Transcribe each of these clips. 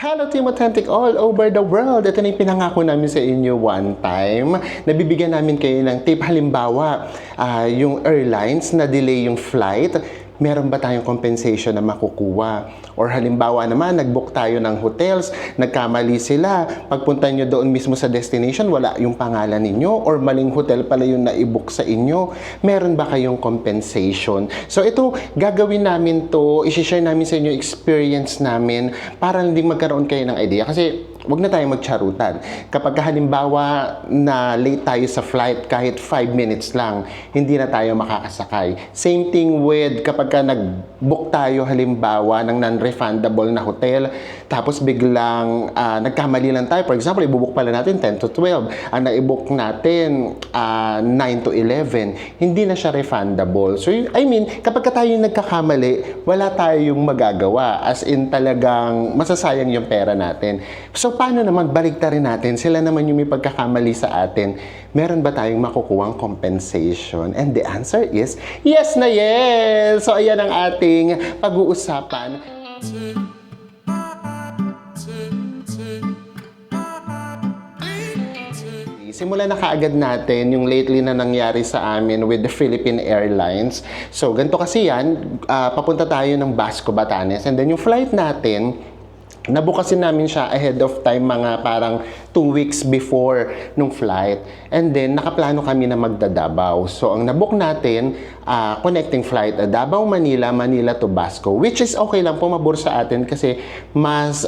Hello Team Authentic all over the world! Ito na yung pinangako namin sa inyo one time. Nabibigyan namin kayo ng tip. Halimbawa, yung airlines na delay yung flight, meron ba tayong compensation na makukuha? Or halimbawa naman, nag-book tayo ng hotels, nagkamali sila. Pagpunta nyo doon mismo sa destination, wala yung pangalan ninyo or maling hotel pala yung na-book sa inyo. Meron ba kayong compensation? So ito, gagawin namin to, isi-share namin sa inyo experience namin para hindi magkaroon kayo ng idea. Kasi wag na tayong magcharutan. Kapag halimbawa na late tayo sa flight kahit 5 minutes lang, hindi na tayo makakasakay. Same thing with kapag nag-book tayo halimbawa ng non-refundable na hotel, tapos biglang nagkamali lang tayo. For example, i-book pala natin 10 to 12. Ang na-book natin 9 to 11. Hindi na siya refundable. So, I mean, kapag tayo nagkakamali, wala tayong magagawa. As in talagang masasayang yung pera natin. So, paano naman baliktarin natin? Sila naman yung may pagkakamali sa atin. Meron ba tayong makukuhang compensation? And the answer is, yes na yes! So, ayan ang ating pag-uusapan. Simulan na kaagad natin yung lately na nangyari sa amin with the Philippine Airlines. So, ganito kasi yan, papunta tayo ng Basco, Batanes. And then yung flight natin, nabukasin namin siya ahead of time, mga parang 2 weeks before nung flight. And then, nakaplano kami na magda-Davao. So, ang nabook natin, connecting flight, Davao, Manila, Manila to Basco. Which is okay lang, pumabor sa atin kasi mas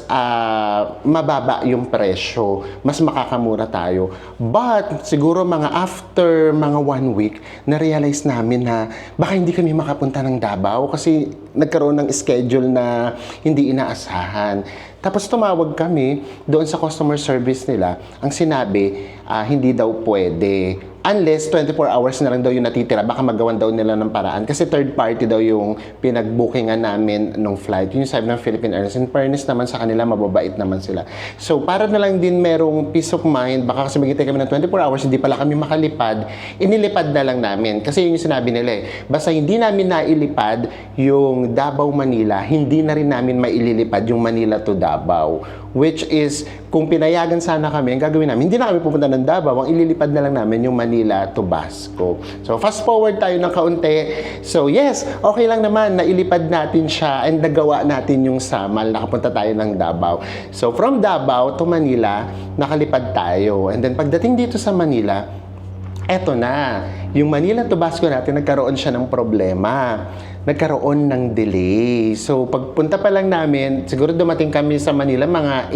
mababa yung presyo. Mas makakamura tayo. But, siguro mga after mga 1 week, na-realize namin na baka hindi kami makapunta ng Davao kasi nagkaroon ng schedule na hindi inaasahan. Tapos tumawag kami doon sa customer service nila. Ang sinabi, hindi daw pwede. Unless 24 hours na lang daw yung natitira, baka magawan daw nila ng paraan. Kasi third party daw yung pinag-bookingan namin nung flight. Yung sabi ng Philippine Airlines. In fairness naman sa kanila, mababait naman sila. So, para na lang din merong peace of mind, baka kasi maghintay kami ng 24 hours, hindi pala kami makalipad, inilipad na lang namin. Kasi yun yung sinabi nila eh. Basta hindi namin nailipad yung Davao, Manila, hindi na rin namin maililipad yung Manila to Davao. Which is, kung pinayagan sana kami, ang gagawin namin, hindi na kami pupunta ng Davao, ang ililipad na lang namin yung Manila to Basco. So, fast forward tayo ng kaunti. So, yes, okay lang naman, nailipad natin siya and nagawa natin yung Samal, nakapunta tayo ng Davao. So, from Davao to Manila, nakalipad tayo. And then, pagdating dito sa Manila, eto na, yung Manila to Basco natin, nagkaroon siya ng problema. Nagkaroon ng delay. So, pagpunta pa lang namin, siguro dumating kami sa Manila, mga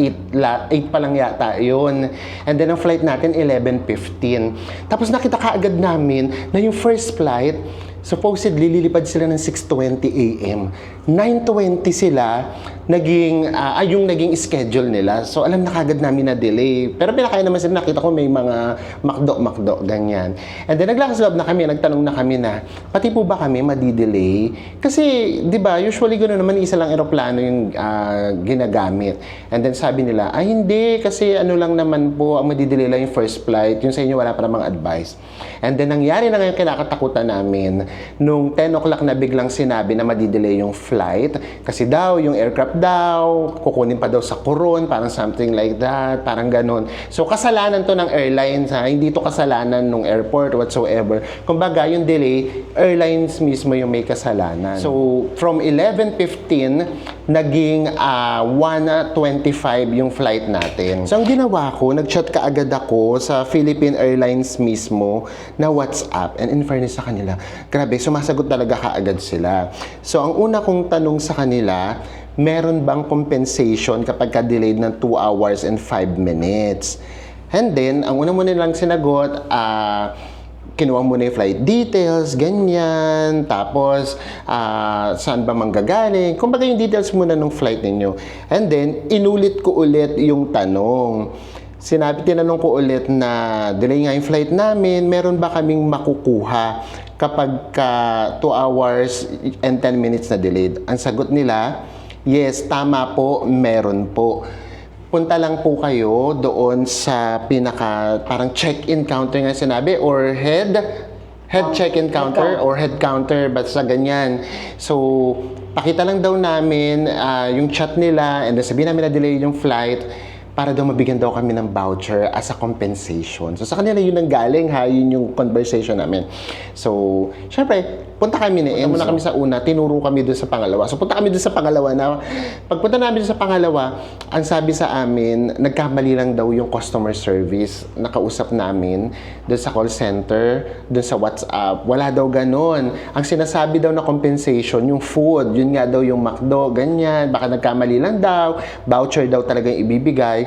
8 pa lang yata yun. And then, ang flight natin, 11:15. Tapos, nakita kaagad namin na yung first flight, supposedly, lilipad sila ng 6:20 a.m. 9:20 sila, yung naging schedule nila. So, alam na kagad namin na delay. Pero pinakain naman sila, nakita ko may mga McDo, ganyan. And then, naglakas loob na kami, nagtanong na kami na, pati po ba kami madidelay? Kasi, di ba, usually gano'n naman, isa lang eroplano yung ginagamit. And then, sabi nila, hindi, kasi ano lang naman po, ang madidelay lang yung first flight. Yung sa inyo, wala pa namang advice. And then, nangyari na ngayon kinakatakutan namin, nung 10 o'clock na biglang sinabi na madidelay yung flight, kasi daw, yung aircraft daw, kukunin pa daw sa Coron, parang something like that, parang ganon. So, kasalanan to ng airlines, ha? Hindi to kasalanan ng airport whatsoever. Kumbaga, yung delay, airlines mismo yung may kasalanan. So, from 11:15, naging 1:25 yung flight natin. So, ang ginawa ko, nag-chat kaagad ako sa Philippine Airlines mismo na WhatsApp. And in fairness sa kanila, grabe, sumasagot talaga kaagad sila. So, ang una kong tanong sa kanila, meron bang compensation kapag ka-delayed ng 2 hours and 5 minutes? And then, ang una mo nilang sinagot, kinuha mo na yung flight details, ganyan, tapos saan ba manggagaling, kumbaga yung details muna ng flight ninyo. And then, inulit ko ulit yung tanong. Tinanong ko ulit na delay nga yung flight namin, meron ba kaming makukuha kapag 2 hours and 10 minutes na delayed? Ang sagot nila, yes, tama po, meron po. Punta lang po kayo doon sa parang check-in counter nga sinabi, or head check-in counter or head counter, basta ganyan. So, pakita lang daw namin yung chat nila and then sabihin namin na delay yung flight para daw mabigyan daw kami ng voucher as a compensation. So sa kanila yun ang galing ha, yun yung conversation namin. So, syempre, punta kami ni Enzo. Muna kami sa una, tinuro kami doon sa pangalawa. So punta kami doon sa pangalawa na, pagpunta namin sa pangalawa, ang sabi sa amin, nagkamali lang daw yung customer service. Nakausap namin doon sa call center, doon sa WhatsApp. Wala daw ganon. Ang sinasabi daw na compensation, yung food, yun nga daw yung McDo, ganyan. Baka nagkamali lang daw, voucher daw talaga yung ibibigay.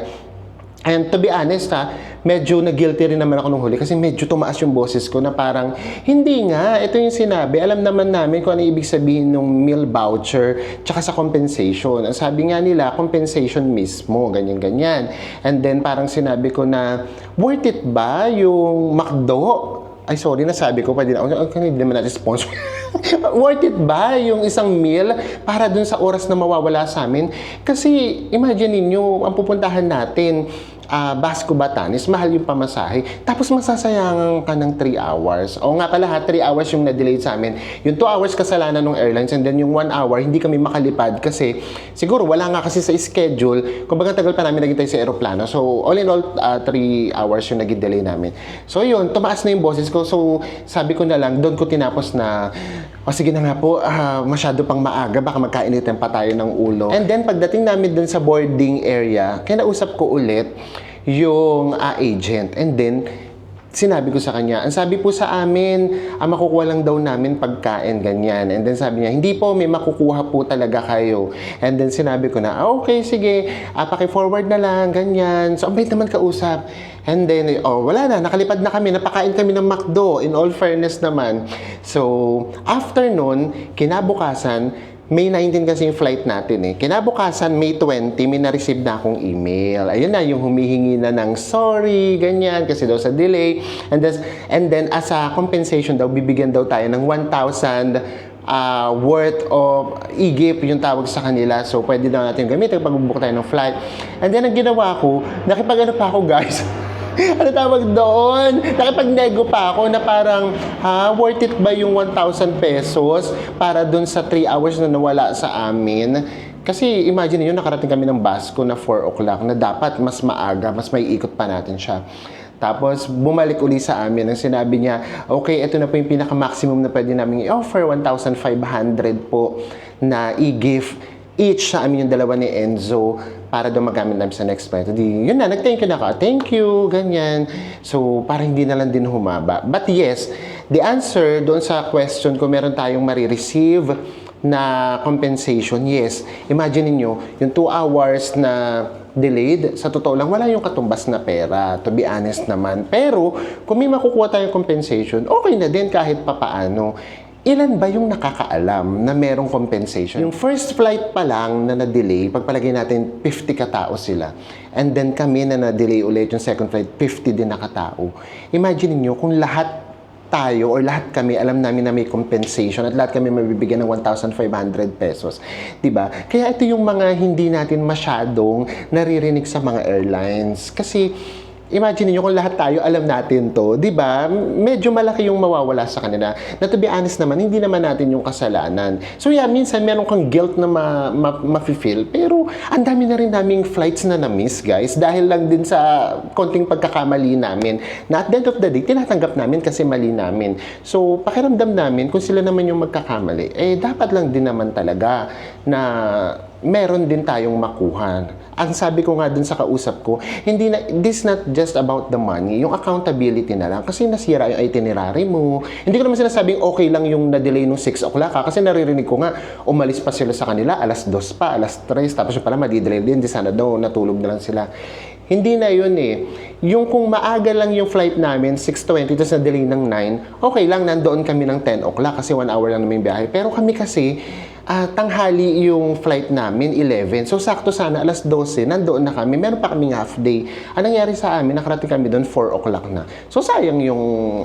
And to be honest medyo na-guilty rin naman ako nung huli kasi medyo tumaas yung boses ko na parang, hindi nga, ito yung sinabi. Alam naman namin kung ano ibig sabihin ng meal voucher tsaka sa compensation. Ang sabi nga nila, compensation mismo, ganyan-ganyan. And then parang sinabi ko na, worth it ba yung McDo? Ay, sorry, nasabi ko, pwede na, hindi naman natin sponsor. Worth it ba yung isang meal para dun sa oras na mawawala sa amin? Kasi, imagine niyo ang pupuntahan natin, Basco Batanes, mahal yung pamasahe. Tapos masasayangan ka ng 3 hours. O nga pala 3 hours yung na-delay sa amin. Yung 2 hours kasalanan ng airlines and then yung 1 hour, hindi kami makalipad kasi siguro wala nga kasi sa schedule. Kumbaga tagal pa namin naghintay sa aeroplano. So, all in all, 3 hours yung nag-delay namin. So, yun, tumaas na yung boses ko. So, sabi ko na lang, doon ko tinapos na, sige na nga po, masyado pang maaga, baka magkainitin pa tayo ng ulo. And then, pagdating namin dun sa boarding area, kinausap ko ulit yung agent. And then, sinabi ko sa kanya, ang sabi po sa amin, makukuha lang daw namin pagkain, ganyan. And then sabi niya, hindi po, may makukuha po talaga kayo. And then sinabi ko na, okay, sige, paki-forward na lang, ganyan. So, ang bait naman kausap. And then, wala na, nakalipad na kami, napakain kami ng McDo, in all fairness naman. So, after nun, kinabukasan, May 19 kasi yung flight natin Kinabukasan, May 20, may na-receive na akong email. Ayun na, yung humihingi na ng sorry, ganyan, kasi daw sa delay. And then, as a compensation daw, bibigyan daw tayo ng 1,000 worth of e-gift yung tawag sa kanila. So, pwede daw natin gamitin pag bubuk tayo ng flight. And then, ang ginawa ko, nakipag-ano pa ako, guys. Ano tawag doon? Nakipag-nego pa ako na parang, worth it ba yung 1,000 pesos para doon sa 3 hours na nawala sa amin? Kasi imagine niyo nakarating kami ng Basco na 4 o'clock na dapat mas maaga, mas may ikot pa natin siya. Tapos, bumalik uli sa amin. Ang sinabi niya, okay, ito na po yung pinaka-maximum na pwede namin i-offer, 1,500 po na e-gift each sa amin yung dalawa ni Enzo para daw magamit namin sa next flight. Di, yun na, nag-thank you na ako. Thank you, ganyan. So, parang hindi na lang din humaba. But yes, the answer doon sa question kung meron tayong marireceive na compensation, yes. Imagine niyo yung 2 hours na delayed, sa totoo lang, wala yung katumbas na pera, to be honest naman. Pero, kung may makukuha tayong compensation, okay na din kahit papaano. Ilan ba yung nakakaalam na merong compensation? Yung first flight pa lang na na-delay, pagpalagay natin 50 katao sila. And then kami na na-delay ulit yung second flight, 50 din na katao. Imagine niyo kung lahat tayo or lahat kami alam namin na may compensation at lahat kami mabibigyan ng 1,500 pesos. Diba? Kaya ito yung mga hindi natin masyadong naririnig sa mga airlines. Kasi imagine niyo kung lahat tayo alam natin to, di ba? Medyo malaki yung mawawala sa kanila. Na to be honest naman, hindi naman natin yung kasalanan. So yeah, minsan meron kang guilt na ma-feel, pero ang dami na rin naming flights na na-miss, guys, dahil lang din sa konting pagkakamali namin. Na at the end of the day, tinatanggap namin kasi mali namin. So, pakiramdam namin, kung sila naman yung magkakamali, dapat lang din naman talaga na meron din tayong makuha. Ang sabi ko nga dun sa kausap ko, this not just about the money, yung accountability na lang. Kasi nasira yung itinerary mo. Hindi ko naman sinasabing okay lang yung na-delay nung 6 o'clock kasi naririnig ko nga, umalis pa sila sa kanila, alas 2 pa, alas 3, tapos yung pala madidelay din, di sana daw natulog na lang sila. Hindi na yun Yung kung maaga lang yung flight namin, 6:20, tapos na-delay ng 9, okay lang, nandoon kami ng 10 o'clock kasi 1 hour lang namin biyahe. Pero kami kasi, tanghali yung flight namin, 11. So, sakto sana, alas 12, nandoon na kami. Meron pa kaming half day. Ang nangyari sa amin, nakarating kami doon, 4 o'clock na. So, sayang yung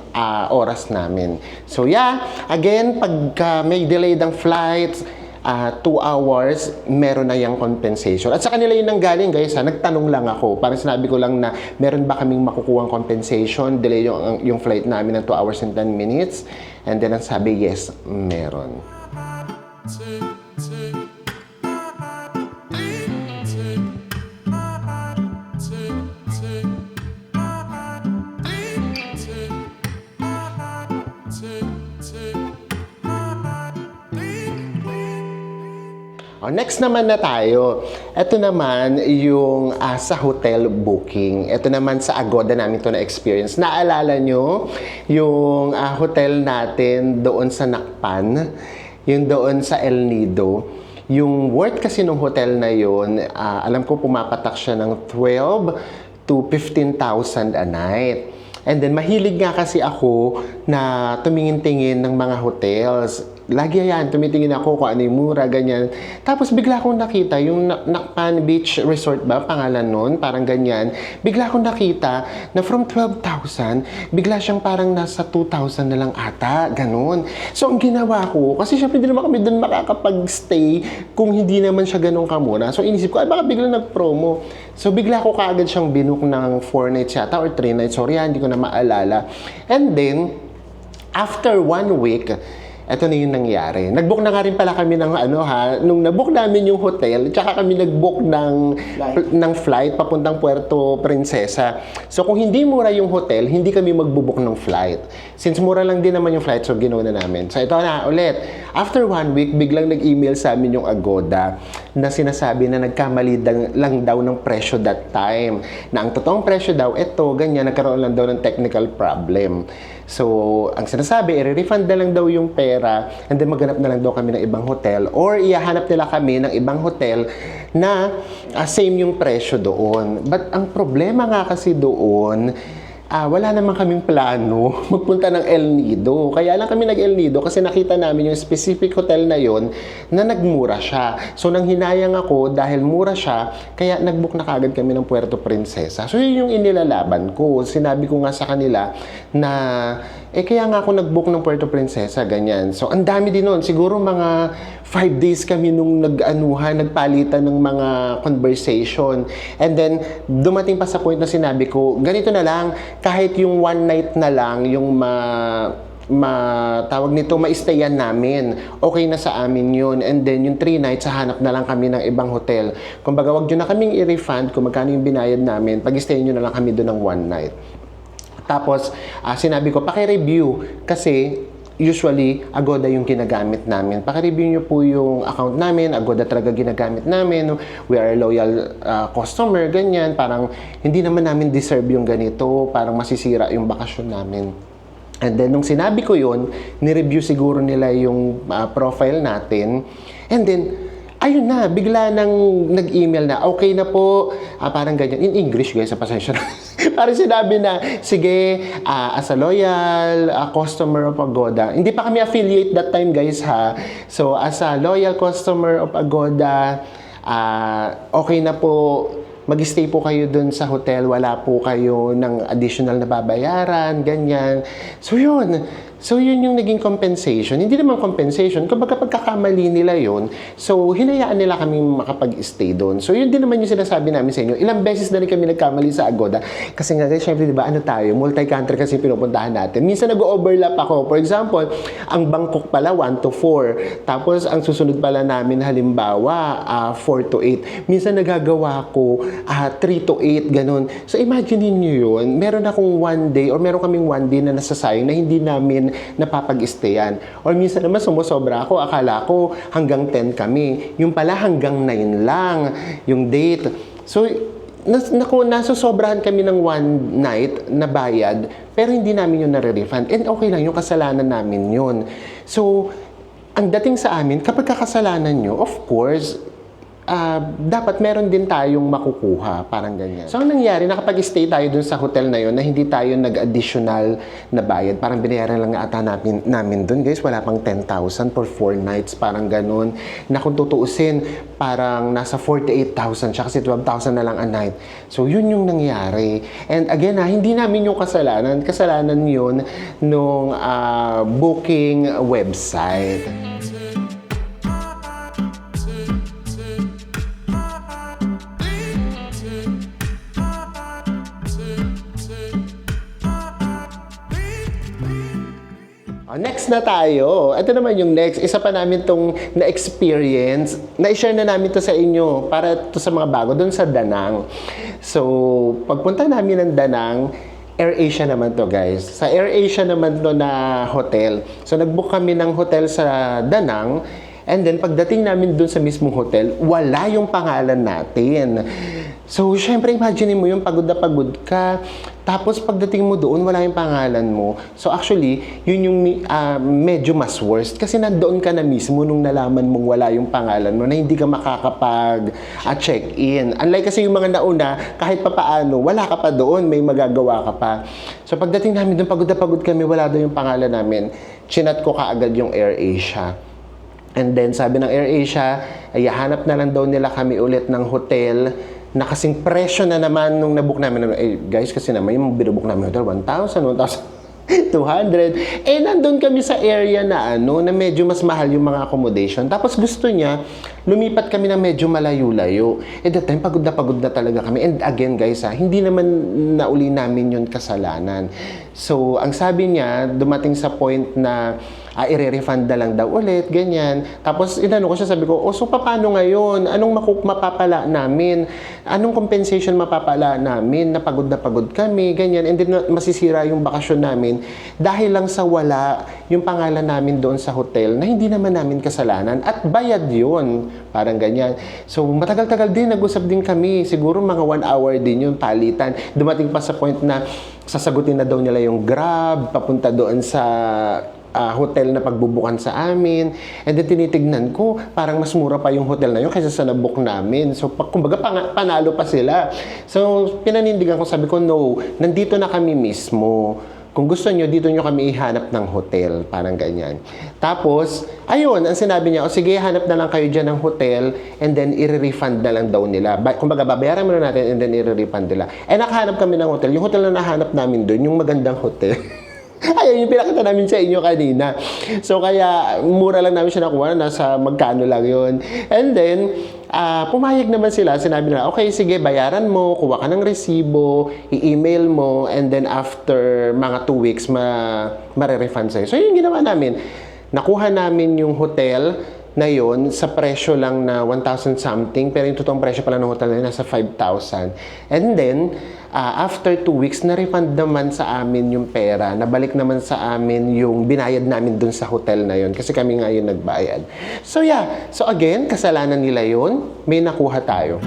oras namin. So, yeah, again, pagka may delayed ang flights, 2 hours, meron na yung compensation. At sa kanila yun nanggaling, guys, nagtanong lang ako. Parang sinabi ko lang na meron ba kaming makukuhang compensation, delay yung flight namin ng 2 hours and 10 minutes. And then, ang sabi, yes, meron. Next naman na tayo. Ito naman yung sa hotel booking. Ito naman sa Agoda namin to na experience. Naalala nyo yung hotel natin doon sa Nakpan, yung doon sa El Nido. Yung worth kasi ng hotel na yun, alam ko pumapatak siya ng 12 to 15,000 a night. And then, mahilig nga kasi ako na tumingin-tingin ng mga hotels. Lagi yan, tumitingin ako kung ano yung mura, ganyan. Tapos, bigla akong nakita, yung Nakpan Beach Resort ba, pangalan nun, parang ganyan. Bigla akong nakita na from 12,000, bigla siyang parang nasa 2,000 na lang ata, ganun. So, ang ginawa ko, kasi syempre, hindi naman kami doon makakapag-stay kung hindi naman siya ganun kamura. So, inisip ko, ay baka bigla nag-promo. So, bigla ko kaagad siyang binook ng 4 nights yata or 3 nights. Sorry, hindi ko na maalala. And then, after 1 week, eto na yung nangyari. Nag-book na nga rin pala kami ng nung na-book namin yung hotel, tsaka kami nag-book ng flight papuntang Puerto Princesa. So kung hindi mura yung hotel, hindi kami magbo-book ng flight. Since mura lang din naman yung flight, so ginawa na namin. So ito na ulit. After 1 week, biglang nag-email sa amin yung Agoda na sinasabi na nagkamali lang daw ng presyo that time. Na ang totoong presyo daw, ito, ganyan, nagkaroon lang daw ng technical problem. So, ang sinasabi, i-refund na lang daw yung pera and then maghanap na lang daw kami ng ibang hotel or ihahanap nila kami ng ibang hotel na same yung presyo doon. But ang problema nga kasi doon, wala naman kaming plano magpunta ng El Nido. Kaya lang kami nag-El Nido kasi nakita namin yung specific hotel na yon na nagmura siya. So, nang hinayang ako dahil mura siya, kaya nag-book na kagad kami ng Puerto Princesa. So, yun yung inilalaban ko. Sinabi ko nga sa kanila na, kaya nga ako nag-book ng Puerto Princesa, ganyan. So, ang dami din nun. Siguro mga 5 days kami nung nagpalitan ng mga conversation. And then, dumating pa sa point na sinabi ko, ganito na lang, kahit yung 1 night na lang, yung tawag nito, ma-stayan namin. Okay na sa amin yun. And then, yung 3 nights, hanap na lang kami ng ibang hotel. Kumbaga, wag nyo na kaming i-refund kung magkano yung binayad namin. Pag-stayan nyo na lang kami doon ng 1 night. Tapos, sinabi ko, paki-review. Kasi, usually, Agoda yung ginagamit namin. Paki-review nyo po yung account namin. Agoda talaga ginagamit namin. We are a loyal customer, ganyan. Parang, hindi naman namin deserve yung ganito. Parang masisira yung bakasyon namin. And then, nung sinabi ko yun, nireview siguro nila yung profile natin. And then, ayun na, bigla nang nag-email na, okay na po, parang ganyan. In English, guys, pasensya na. Parang sinabi na, sige, as a loyal customer of Agoda, hindi pa kami affiliate that time, guys, ha. So, as a loyal customer of Agoda, okay na po, mag-stay po kayo dun sa hotel, wala po kayo ng additional na babayaran, ganyan. So, yun. So, yun yung naging compensation. Hindi naman compensation, kumbaga pagkakamali nila yun, so, hinayaan nila kami makapag-stay doon. So, yun din naman yung sinasabi namin sa inyo. Ilang beses na rin kami nagkamali sa Agoda. Kasi nga, guys, syempre, di ba, tayo, multi-country kasi pinupuntahan natin. Minsan nag-overlap ako. For example, ang Bangkok pala, 1 to 4. Tapos, ang susunod pala namin, halimbawa, 4 to 8. Minsan nagagawa ko, 3 to 8, ganun. So, imagine niyo yun. Meron akong 1 day, or meron kaming 1 day na nasasayang na hindi namin napapag-stayan. Or minsan naman sumusobra ako, akala ko hanggang 10 kami. Yung pala hanggang 9 lang yung date. So, nasusobrahan kami ng 1 night na bayad, pero hindi namin yun nare-refund. And okay lang, yung kasalanan namin yun. So, ang dating sa amin, kapag kakasalanan nyo, of course, dapat meron din tayong makukuha, parang ganyan. So, ang nangyari, nakapag-stay tayo dun sa hotel na yun na hindi tayo nag-additional na bayad. Parang binayaran lang ata namin dun, guys. Wala pang 10,000 for 4 nights, parang ganun. Na kung tutuusin, parang nasa 48,000 siya kasi 12,000 na lang a night. So, yun yung nangyari. And again, hindi namin yung kasalanan. Kasalanan yun nung booking website. Next na tayo. Ito naman yung next. Isa pa namin tong na-experience. Na-share na namin to sa inyo para to sa mga bago doon sa Danang. So, pagpunta namin ng Danang, AirAsia naman to, guys. Sa AirAsia naman to na hotel. So, nag-book kami ng hotel sa Danang. And then, pagdating namin dun sa mismong hotel, wala yung pangalan natin. So, syempre, imagine mo yung pagod na pagod ka. Tapos, pagdating mo doon, wala yung pangalan mo. So, actually, yun yung medyo mas worst. Kasi nandoon ka na mismo nung nalaman mong wala yung pangalan mo na hindi ka makakapag-check-in. Unlike kasi yung mga nauna, kahit papaano, wala ka pa doon, may magagawa ka pa. So, pagdating namin doon, pagod na pagod kami, wala doon yung pangalan namin. Chinat ko kaagad yung AirAsia. And then, sabi ng AirAsia, ay hanap na lang daw nila kami ulit ng hotel na kasing presyo na naman nung nabook namin. Eh, guys, kasi naman yung binubook namin hotel, 1,000, 1,200. Eh, nandun kami sa area na na medyo mas mahal yung mga accommodation. Tapos gusto niya, lumipat kami na medyo malayo-layo. Eh, that time, pagod na talaga kami. And again, guys, hindi naman nauli namin yun kasalanan. So, ang sabi niya, dumating sa point na i-refund na lang daw ulit, ganyan. Tapos, inano ko siya, sabi ko, so paano ngayon? Anong mapapala namin? Anong compensation mapapala namin? Na pagod kami, ganyan. And then, masisira yung bakasyon namin dahil lang sa wala yung pangalan namin doon sa hotel na hindi naman namin kasalanan at bayad yun. Parang ganyan. So, matagal-tagal din, nag-usap din kami. Siguro mga 1 hour din yung palitan. Dumating pa sa point na sasagutin na daw nila yung Grab, papunta doon sa hotel na pagbubukan sa amin. And then tinitignan ko, parang mas mura pa yung hotel na yun kaysa sa nabook namin. So, kumbaga, panalo pa sila. So, pinanindigan ko, sabi ko, no, nandito na kami mismo. Kung gusto nyo, dito nyo kami ihanap ng hotel. Parang ganyan. Tapos, ayun, ang sinabi niya, sige, hanap na lang kayo dyan ng hotel and then i-refund na lang daw nila. Kumbaga, babayaran muna natin and then i-refund nila. Eh, nakahanap kami ng hotel. Yung hotel na nahanap namin doon, yung magandang hotel. Ayun, yung pinakita namin sa inyo kanina. So, kaya mura lang namin siya nakuha. Nasa magkano lang yun. And then, pumayag naman sila. Sinabi nila, okay, sige, bayaran mo, kuha ka ng resibo, i-email mo, and then after mga 2 weeks, mare-refund sa'yo. So, yun ginawa namin. Nakuha namin yung hotel na yun sa presyo lang na 1,000 something, pero yung totoong presyo pala ng hotel na yun nasa 5,000. And then, after 2 weeks, na-refund naman sa amin yung pera, nabalik naman sa amin yung binayad namin dun sa hotel na yun, kasi kami nga yung nagbayad. So yeah, so again, kasalanan nila yun, may nakuha tayo.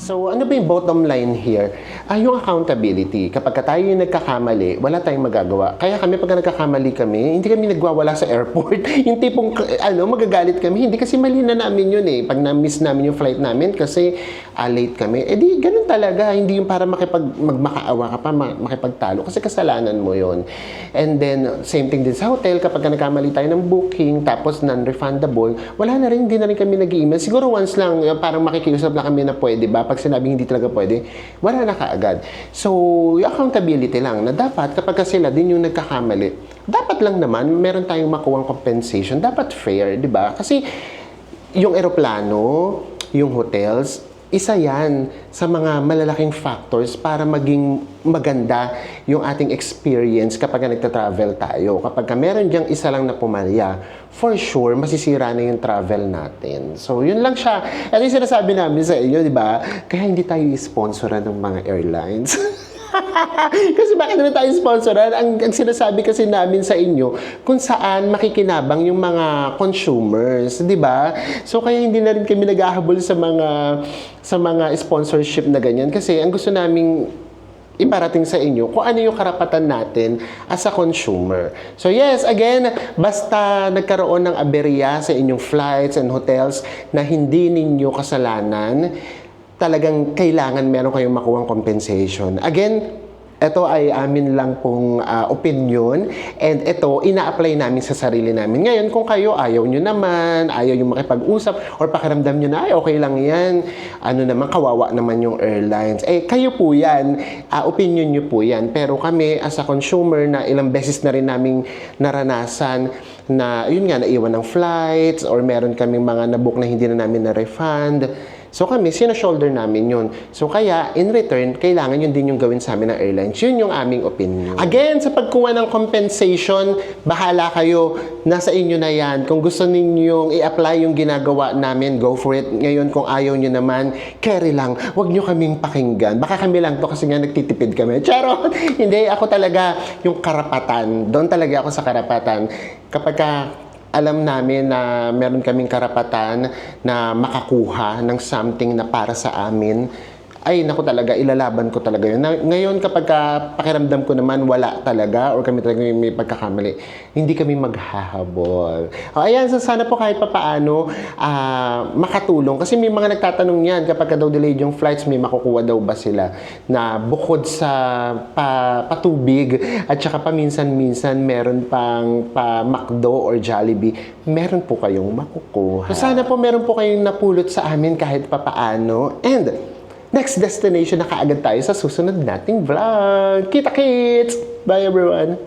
So, ano ba yung bottom line here? Yung accountability. Kapag tayo yung nagkakamali, wala tayong magagawa. Kaya kami, pag nagkakamali kami, hindi kami nagwawala sa airport. Yung tipong, magagalit kami. Hindi kasi mali na namin yun eh. Pag na-miss namin yung flight namin kasi late kami. Eh di, ganun talaga. Hindi yung para magmakaawa ka pa, makipagtalo. Kasi kasalanan mo yun. And then, same thing din sa hotel. Kapag nagkamali tayo ng booking, tapos non-refundable, wala na rin, hindi na rin kami nag-email. Siguro once lang, parang makikiusap lang kami na pwede ba? Pag sinabing hindi talaga pwede, wala na kaagad. So, yung accountability lang na dapat kapag sila din yung nagkakamali, dapat lang naman meron tayong makuwang compensation. Dapat fair, di ba? Kasi yung eroplano, yung hotels, isa yan sa mga malalaking factors para maging maganda yung ating experience kapag nagta-travel tayo. Kapag meron diyang isa lang na pumalya, for sure, masisira na yung travel natin. So, yun lang siya. At yung sinasabi namin sa inyo, di ba? Kaya hindi tayo sponsoran ng mga airlines. Kasi bakit naman tayo sponsoran? Ang sinasabi kasi namin sa inyo kung saan makikinabang yung mga consumers, di ba? So kaya hindi na rin kami naghahabol sa mga sponsorship na ganyan kasi ang gusto naming iparating sa inyo kung ano yung karapatan natin as a consumer. So yes, again, basta nagkaroon ng aberya sa inyong flights and hotels na hindi ninyo kasalanan, talagang kailangan meron kayong makuhang compensation. Again, ito ay amin lang pong opinion and ito ina-apply namin sa sarili namin. Ngayon, kung kayo ayaw nyo naman, ayaw nyo makipag-usap or pakiramdam nyo na, ay okay lang yan, kawawa naman yung airlines. Eh, kayo po yan, opinion nyo po yan. Pero kami, as a consumer na ilang beses na rin naming naranasan na, yun nga, naiwan ng flights or meron kaming mga nabook na hindi na namin na-refund. So kami, sino-shoulder namin yun. So kaya, in return, kailangan yun din yung gawin sa amin ng airlines. Yun yung aming opinion. Again, sa pagkuha ng compensation, bahala kayo. Nasa inyo na yan. Kung gusto ninyong i-apply yung ginagawa namin, go for it. Ngayon, kung ayaw nyo naman, carry lang. Huwag nyo kaming pakinggan. Baka kami lang to kasi nga nagtitipid kami. Charot! Hindi, ako talaga yung karapatan. Doon talaga ako sa karapatan. Kapag alam namin na meron kaming karapatan na makakuha ng something na para sa amin, ay naku talaga, ilalaban ko talaga yun. Ngayon kapag pakiramdam ko naman wala talaga or kami talaga may pagkakamali, hindi kami maghahabol. O, ayan, so sana po kahit papaano makatulong. Kasi may mga nagtatanong yan, kapag daw delayed yung flights, may makukuha daw ba sila na bukod sa patubig at saka paminsan-minsan meron pang McDo or Jollibee, meron po kayong makukuha. So sana po meron po kayong napulot sa amin kahit papaano. And next destination na kaagad tayo sa susunod nating vlog. Kita-kits! Bye everyone!